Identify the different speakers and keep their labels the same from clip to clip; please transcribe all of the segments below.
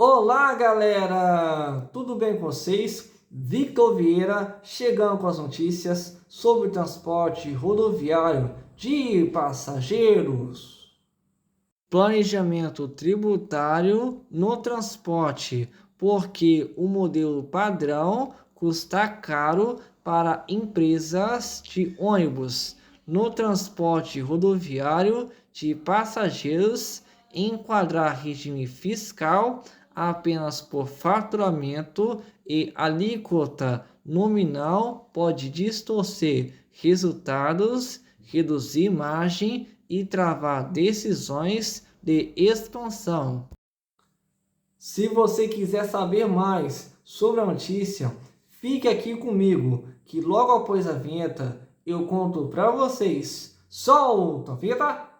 Speaker 1: Olá, galera! Tudo bem com vocês? Victor Vieira chegando com as notícias sobre o transporte rodoviário de passageiros. Planejamento tributário no transporte, porque o modelo padrão custa caro para empresas de ônibus. No transporte rodoviário de passageiros, enquadrar regime fiscal apenas por faturamento e alíquota nominal pode distorcer resultados, reduzir margem e travar decisões de expansão. Se você quiser saber mais sobre a notícia, fique aqui comigo, que logo após a vinheta eu conto para vocês. Solta a vinheta!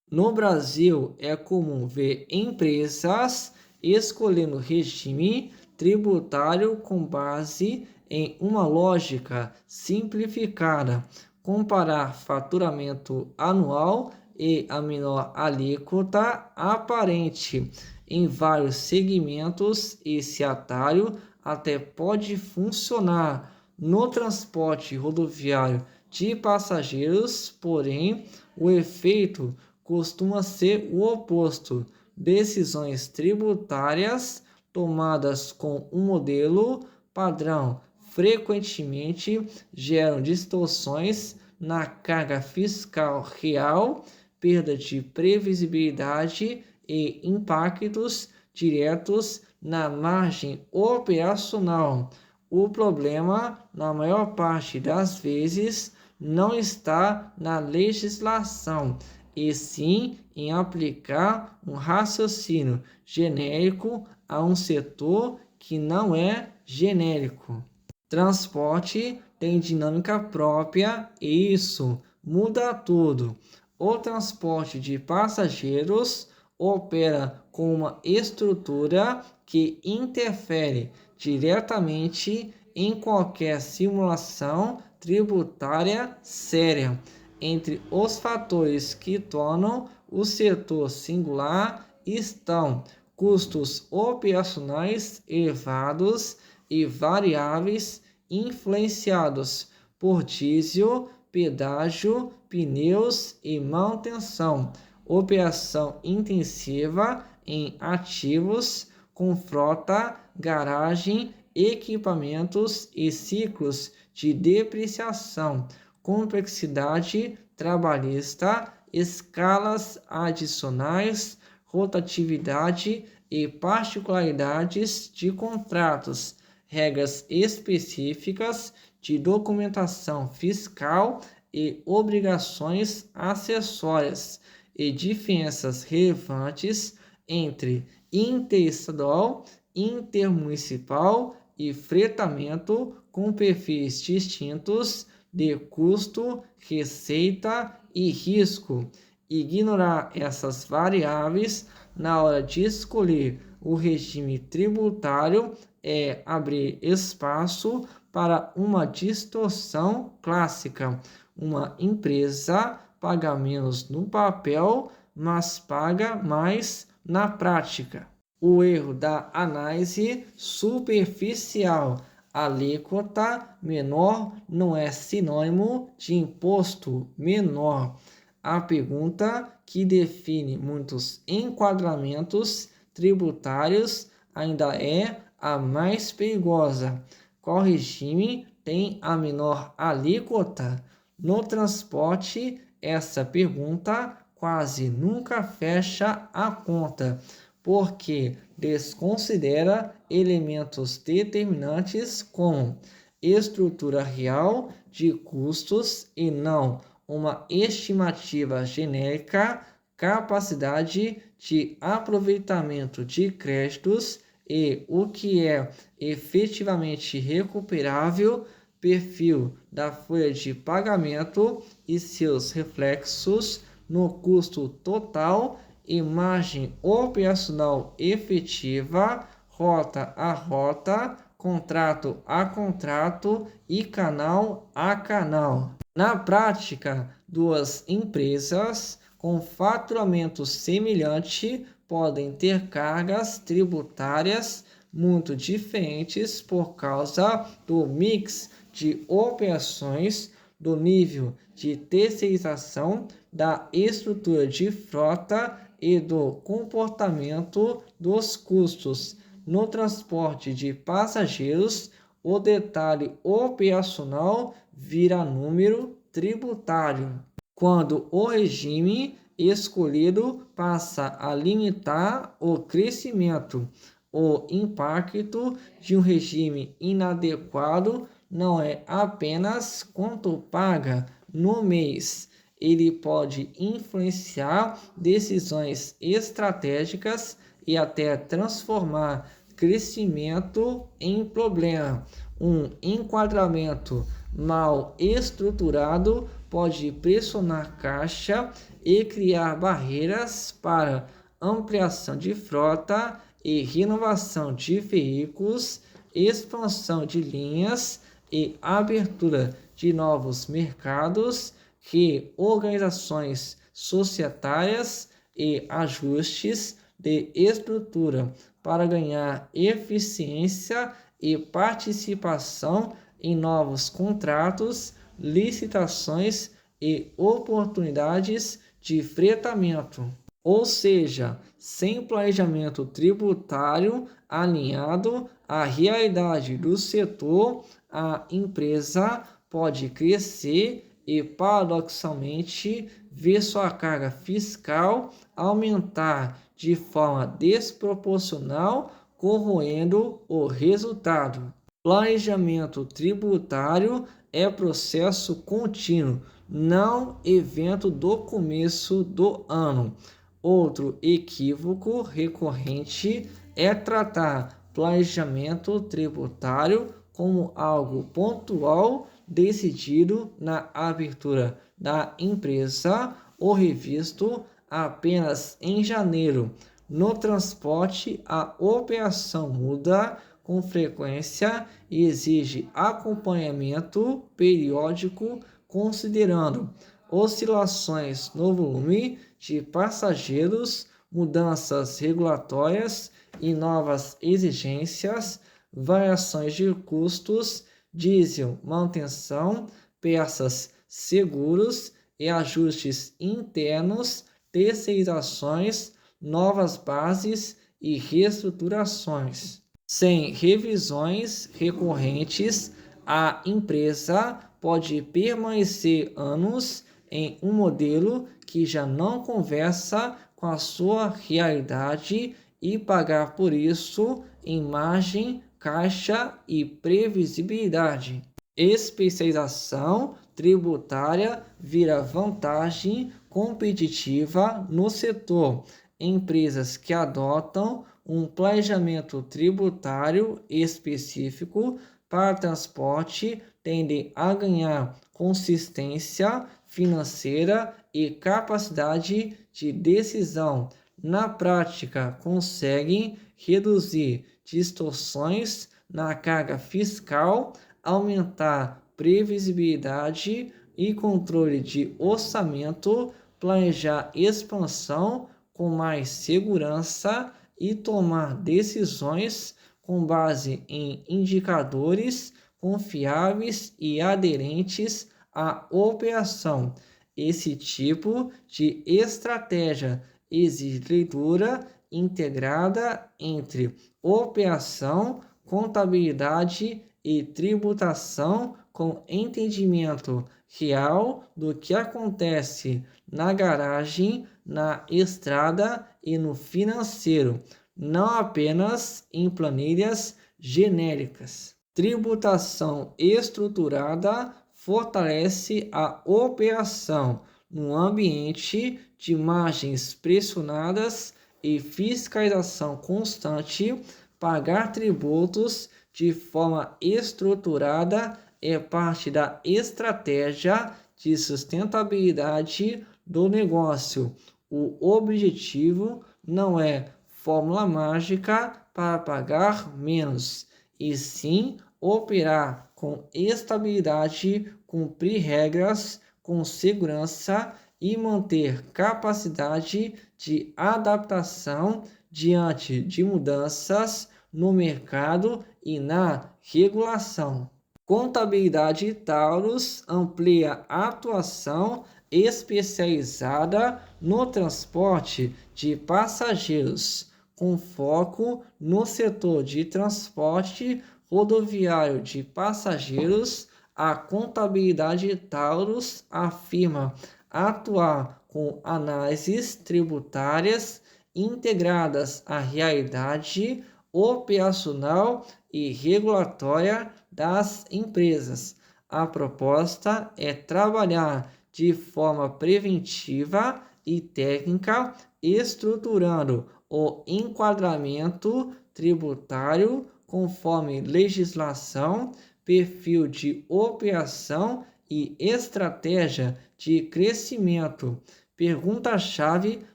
Speaker 1: No Brasil, é comum ver empresas escolhendo regime tributário com base em uma lógica simplificada, comparar faturamento anual e a menor alíquota aparente em vários segmentos. Esse atalho até pode funcionar no transporte rodoviário de passageiros, porém o efeito costuma ser o oposto. Decisões tributárias tomadas com um modelo padrão frequentemente geram distorções na carga fiscal real, perda de previsibilidade e impactos diretos na margem operacional. O problema, na maior parte das vezes, não está na legislação, e sim em aplicar um raciocínio genérico a um setor que não é genérico. Transporte tem dinâmica própria e isso muda tudo. O transporte de passageiros opera com uma estrutura que interfere diretamente em qualquer simulação tributária séria. Entre os fatores que tornam o setor singular estão custos operacionais elevados e variáveis influenciados por diesel, pedágio, pneus e manutenção, operação intensiva em ativos com frota, garagem, equipamentos e ciclos de depreciação, complexidade trabalhista, escalas adicionais, rotatividade e particularidades de contratos, regras específicas de documentação fiscal e obrigações acessórias, e diferenças relevantes entre interestadual, intermunicipal e fretamento com perfis distintos de custo, receita e risco. Ignorar essas variáveis na hora de escolher o regime tributário é abrir espaço para uma distorção clássica. Uma empresa paga menos no papel, mas paga mais na prática. O erro da análise superficial. Alíquota menor não é sinônimo de imposto menor. A pergunta que define muitos enquadramentos tributários ainda é a mais perigosa. Qual regime tem a menor alíquota? No transporte, essa pergunta quase nunca fecha a conta, porque desconsidera elementos determinantes como estrutura real de custos e não uma estimativa genérica, capacidade de aproveitamento de créditos e o que é efetivamente recuperável, perfil da folha de pagamento e seus reflexos no custo total e margem operacional efetiva, rota a rota, contrato a contrato e canal a canal. Na prática, duas empresas com faturamento semelhante podem ter cargas tributárias muito diferentes por causa do mix de operações, do nível de terceirização, da estrutura de frota e do comportamento dos custos. No transporte de passageiros, o detalhe operacional vira número tributário. Quando o regime escolhido passa a limitar o crescimento, o impacto de um regime inadequado não é apenas quanto paga no mês, ele pode influenciar decisões estratégicas e até transformar crescimento em problema. Um enquadramento mal estruturado pode pressionar caixa e criar barreiras para ampliação de frota e renovação de veículos, expansão de linhas e abertura de novos mercados, reorganizações societárias e ajustes de estrutura para ganhar eficiência e participação em novos contratos, licitações e oportunidades de fretamento. Ou seja, sem planejamento tributário alinhado à realidade do setor, a empresa pode crescer e, paradoxalmente, ver sua carga fiscal aumentar de forma desproporcional, corroendo o resultado. Planejamento tributário é processo contínuo, não evento do começo do ano. Outro equívoco recorrente é tratar planejamento tributário como algo pontual decidido na abertura da empresa ou revisto apenas em janeiro. No transporte, a operação muda com frequência e exige acompanhamento periódico, considerando oscilações no volume de passageiros, mudanças regulatórias e novas exigências, variações de custos, diesel, manutenção, peças, seguros e ajustes internos, terceirizações, novas bases e reestruturações. Sem revisões recorrentes, a empresa pode permanecer anos em um modelo que já não conversa com a sua realidade e pagar por isso em margem, caixa e previsibilidade. Especialização tributária vira vantagem competitiva no setor. Empresas que adotam um planejamento tributário específico para transporte tendem a ganhar consistência financeira e capacidade de decisão. Na prática, conseguem reduzir distorções na carga fiscal, aumentar previsibilidade e controle de orçamento, planejar expansão com mais segurança e tomar decisões com base em indicadores confiáveis e aderentes à operação. Esse tipo de estratégia exige leitura integrada entre operação, contabilidade e tributação, com entendimento real do que acontece na garagem, na estrada e no financeiro, não apenas em planilhas genéricas. Tributação estruturada fortalece a operação no ambiente de margens pressionadas e fiscalização constante. Pagar tributos de forma estruturada é parte da estratégia de sustentabilidade do negócio. O objetivo não é fórmula mágica para pagar menos, e sim operar com estabilidade, cumprir regras com segurança e manter capacidade de adaptação diante de mudanças no mercado e na regulação. Contabilidade Taurus amplia a atuação especializada no transporte de passageiros, com foco no setor de transporte rodoviário de passageiros. A Contabilidade Taurus afirma atuar com análises tributárias integradas à realidade operacional e regulatória das empresas. A proposta é trabalhar de forma preventiva e técnica, estruturando o enquadramento tributário conforme legislação, perfil de operação e estratégia de crescimento. Pergunta-chave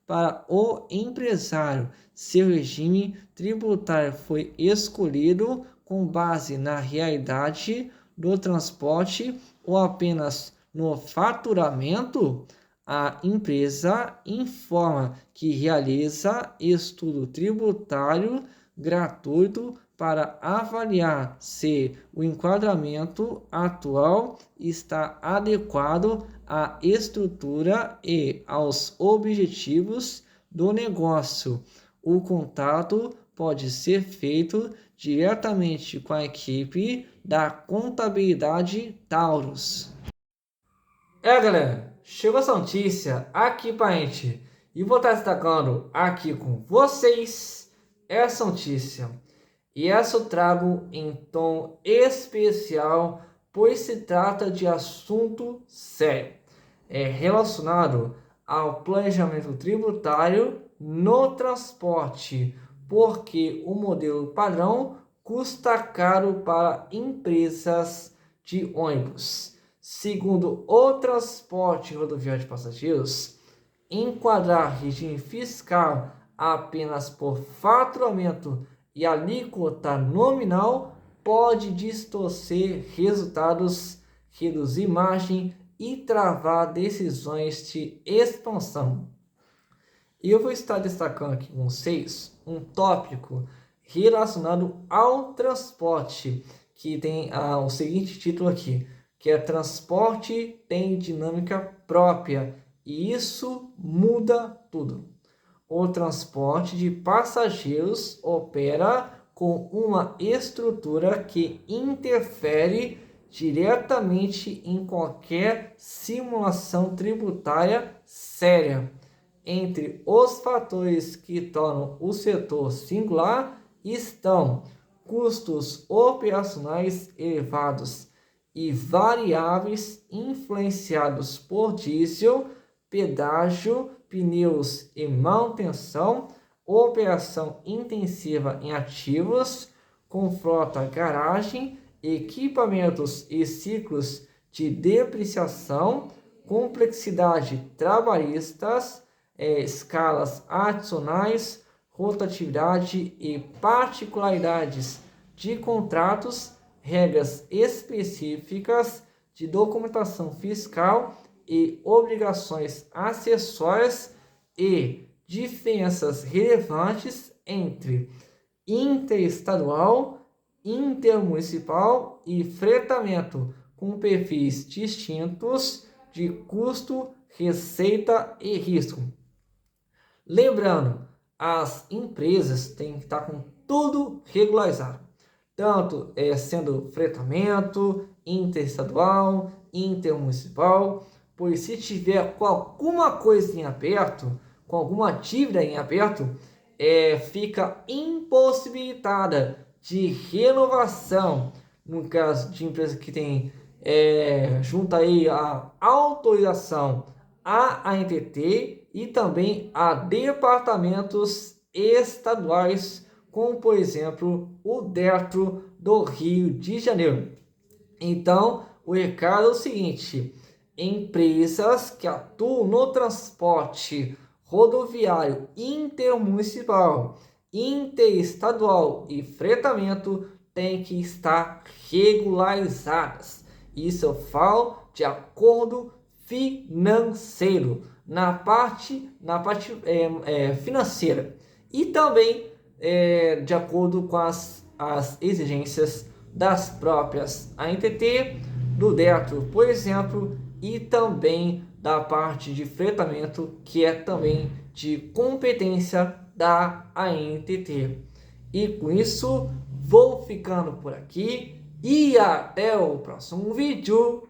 Speaker 1: para o empresário: seu regime tributário foi escolhido com base na realidade do transporte ou apenas no faturamento? A empresa informa que realiza estudo tributário gratuito para avaliar se o enquadramento atual está adequado à estrutura e aos objetivos do negócio. O contato pode ser feito diretamente com a equipe da Contabilidade Taurus. Galera, chegou essa notícia aqui pra gente e vou estar destacando aqui com vocês essa notícia. E essa eu trago em tom especial, pois se trata de assunto sério. É relacionado ao planejamento tributário no transporte, porque o modelo padrão custa caro para empresas de ônibus. Segundo o transporte rodoviário de passageiros, enquadrar regime fiscal apenas por faturamento e alíquota nominal pode distorcer resultados, reduzir margem e travar decisões de expansão. E eu vou estar destacando aqui com vocês um tópico relacionado ao transporte, que tem o seguinte título aqui, que é transporte tem dinâmica própria, e isso muda tudo. O transporte de passageiros opera com uma estrutura que interfere diretamente em qualquer simulação tributária séria. Entre os fatores que tornam o setor singular estão custos operacionais elevados e variáveis influenciados por diesel, pedágio, pneus e manutenção, operação intensiva em ativos, com frota garagem, equipamentos e ciclos de depreciação, complexidade trabalhistas, escalas adicionais, rotatividade e particularidades de contratos, regras específicas de documentação fiscal e obrigações acessórias e diferenças relevantes entre interestadual, intermunicipal e fretamento, com perfis distintos de custo, receita e risco. Lembrando, as empresas têm que estar com tudo regularizado, tanto sendo fretamento, interestadual, intermunicipal, pois se tiver com alguma coisa em aberto, com alguma dívida em aberto, fica impossibilitada de renovação. No caso de empresa que tem junto aí a autorização à ANTT e também a departamentos estaduais, como por exemplo o DERTRO do Rio de Janeiro. Então, o recado é o seguinte: empresas que atuam no transporte rodoviário intermunicipal, interestadual e fretamento têm que estar regularizadas. Isso eu falo de acordo financeiro, na parte financeira, e também de acordo com as exigências das próprias ANTT, do DETRO, por exemplo, e também da parte de fretamento, que é também de competência da ANTT. E com isso, vou ficando por aqui e até o próximo vídeo.